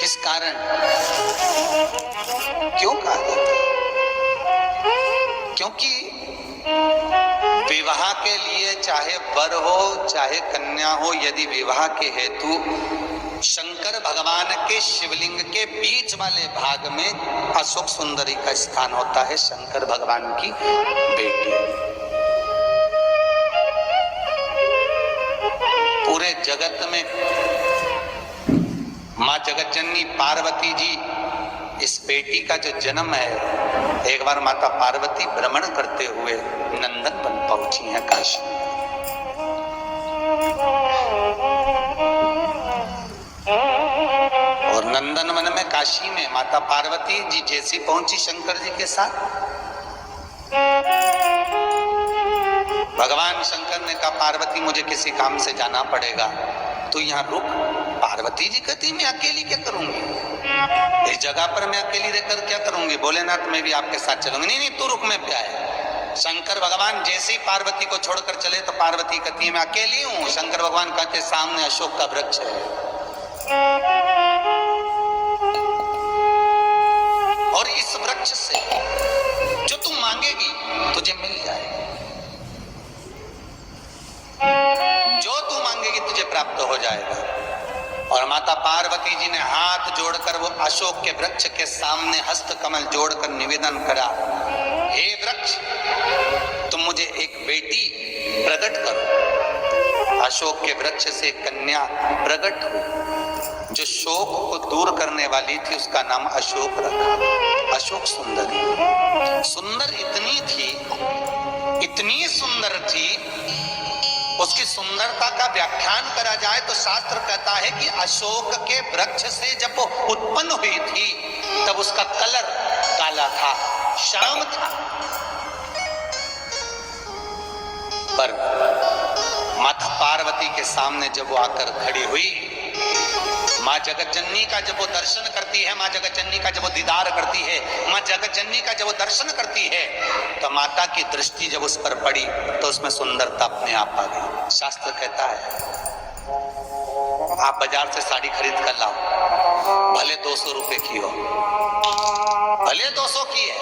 किस कारण, क्यों कहा जाता है? क्योंकि विवाह के लिए चाहे वर हो चाहे कन्या हो, यदि विवाह के हेतु शंकर भगवान के शिवलिंग के बीच वाले भाग में अशोक सुंदरी का स्थान होता है, शंकर भगवान की बेटी। पूरे जगत में मां जगत जननी पार्वती जी इस बेटी का जो जन्म है, एक बार माता पार्वती भ्रमण करते हुए नंदन वन पहुंची हैं काशी। और नंदन वन में काशी में माता पार्वती जी जैसी पहुंची शंकर जी के साथ, भगवान शंकर ने कहा पार्वती मुझे किसी काम से जाना पड़ेगा, तो यहाँ रुक। पार्वती जी कहती मैं अकेली क्या करूंगी, इस जगह पर मैं अकेली रहकर क्या करूंगी, भोलेनाथ मैं भी आपके साथ चलूंगी। नहीं नहीं तू रुक, मैं पे आया। शंकर भगवान जैसे ही पार्वती को छोड़कर चले तो पार्वती कहती है मैं अकेली हूं। शंकर भगवान कहते सामने अशोक का वृक्ष है और इस वृक्ष से जो तुम मांगेगी तुझे मिल जाएगा, जो तू मांगेगी तुझे प्राप्त हो जाएगा। और माता पार्वती जी ने हाथ जोड़कर वो अशोक के वृक्ष के सामने हस्त कमल जोड़कर निवेदन करा, हे वृक्ष तुम मुझे एक बेटी प्रकट करो। अशोक के वृक्ष से कन्या प्रकट हुई जो शोक को दूर करने वाली थी, उसका नाम अशोक रखा, अशोक सुंदरी। सुंदर इतनी थी, इतनी सुंदर थी, उसकी सुंदरता का व्याख्यान करा जाए तो शास्त्र कहता है कि अशोक के वृक्ष से जब वो उत्पन्न हुई थी तब उसका कलर काला था, श्याम था, पर माता पार्वती के सामने जब वो आकर खड़ी हुई, माँ जगत जननी का जब वो दर्शन करती है, माँ जगत जननी का जब वो दीदार करती है, माँ जगत जननी का जब वो दर्शन करती है, तो माता की दृष्टि जब उस पर पड़ी तो उसमें सुंदरता अपने आप आ गई। शास्त्र कहता है आप बाजार से साड़ी खरीद कर लाओ, भले 200 रुपए की हो, भले 200 की है,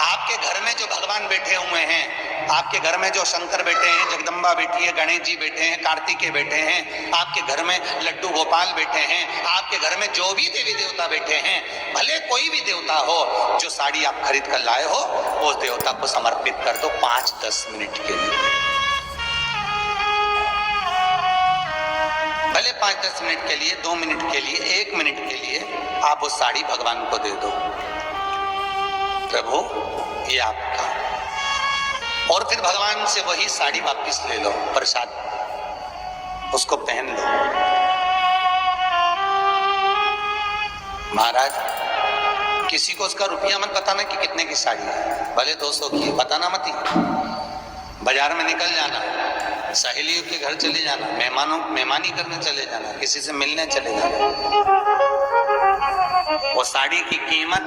आपके घर में जो भगवान बैठे हुए हैं, आपके घर में जो शंकर बैठे हैं, जगदम्बा बैठी है, गणेश जी बैठे हैं, कार्तिकेय बैठे हैं, आपके घर में लड्डू गोपाल बैठे हैं, आपके घर में जो भी देवी देवता बैठे हैं, भले कोई भी देवता हो, जो साड़ी आप खरीद कर लाए हो उस देवता को समर्पित कर दो 5-10 मिनट के लिए, भले 5-10 मिनट के लिए, 2 मिनट के लिए, 1 मिनट के लिए आप वो साड़ी भगवान को दे दो, प्रभु ये आपका। और फिर भगवान से वही साड़ी वापस ले लो, प्रसाद उसको पहन लो। महाराज किसी को उसका रुपया मत बताना कि कितने की साड़ी है, भले 200 की, बताना मत ही। बाजार में निकल जाना, सहेलियों के घर चले जाना, मेहमानी करने चले जाना, किसी से मिलने चले जाना, वो साड़ी की कीमत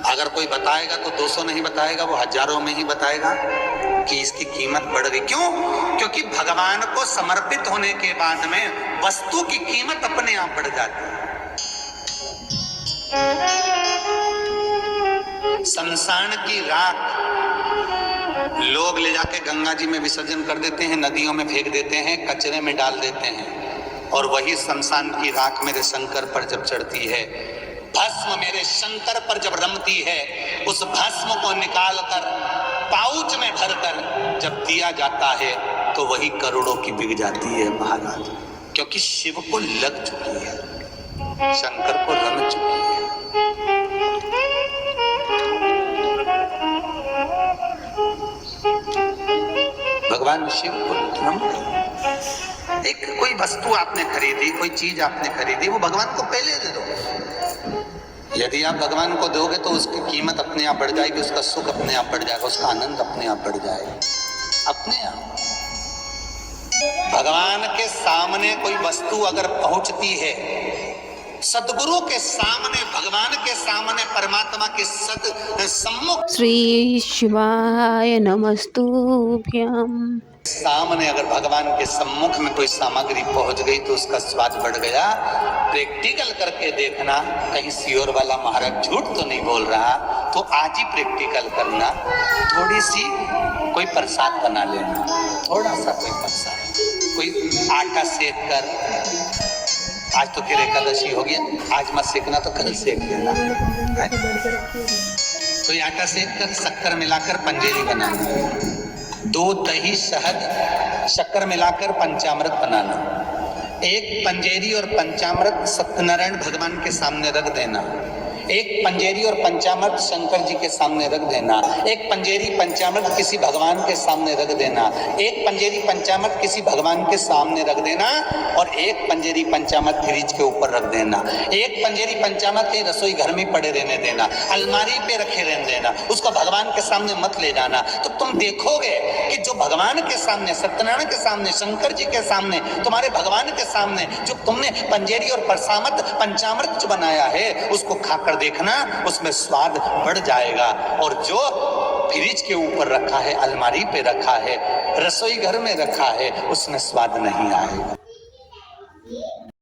अगर कोई बताएगा तो 200 नहीं बताएगा, वो हजारों में ही बताएगा कि इसकी कीमत बढ़ गई। क्यों? क्योंकि भगवान को समर्पित होने के बाद में वस्तु की कीमत अपने आप बढ़ जाती है। शमशान की राख लोग ले जाके गंगा जी में विसर्जन कर देते हैं, नदियों में फेंक देते हैं, कचरे में डाल देते हैं, और वही शमशान की राख मेरे शंकर पर जब चढ़ती है, भस्म मेरे शंकर पर जब रमती है, उस भस्म को निकालकर पाउच में भरकर जब दिया जाता है तो वही करोड़ों की बिक जाती है महाराज, क्योंकि शिव को लग चुकी है, शंकर को रम चुकी है। भगवान शिव को रम गई। एक कोई वस्तु आपने खरीदी, कोई चीज आपने खरीदी, वो भगवान को पहले दे दो। यदि आप भगवान को दोगे तो उसकी कीमत अपने आप बढ़ जाएगी, उसका सुख अपने आप बढ़ जाएगा, उसका आनंद अपने आप बढ़ जाएगा, अपने आप। भगवान के सामने कोई वस्तु अगर पहुंचती है, सदगुरु के सामने, भगवान के सामने, परमात्मा के सम्मुख, श्री शिवाय नमस्तुभ्यं। सामने अगर भगवान के सम्मुख में कोई सामग्री पहुंच गई तो उसका स्वाद बढ़ गया। प्रैक्टिकल करके देखना, कहीं सियोर वाला महाराज झूठ तो नहीं बोल रहा, तो आज ही प्रैक्टिकल करना। थोड़ी सी कोई प्रसाद बना लेना, थोड़ा सा कोई प्रसाद, कोई आटा सेक कर, आज तो फिर एकादशी हो गया, आज मत सेकना तो कल सेक लेना। कोई आटा सेक कर शक्कर मिलाकर पंजेरी बनाना, दूध दही शहद शक्कर मिलाकर पंचामृत बनाना, एक पंजेरी और पंचामृत सत्यनारायण भगवान के सामने रख देना, एक पंजेरी और पंचामृत शंकर जी के सामने रख देना, एक पंजेरी पंचामृत किसी भगवान के सामने रख देना, एक पंजेरी पंचामृत किसी भगवान के सामने रख देना, और एक पंजेरी पंचामृत फ्रिज के ऊपर रख देना, एक पंजेरी पंचामृत के रसोई घर में पड़े रहने देना, अलमारी पे रखे रहने देना, उसको भगवान के सामने मत ले जाना। तो तुम देखोगे कि जो भगवान के सामने, सत्यनारायण के सामने, शंकर जी के सामने, तुम्हारे भगवान के सामने जो तुमने पंजेरी और पंचामृत जो बनाया है उसको खाकर देखना, उसमें स्वाद बढ़ जाएगा। और जो फ्रिज के ऊपर रखा है, अलमारी पे रखा है, रसोई घर में रखा है, उसमें स्वाद नहीं आएगा।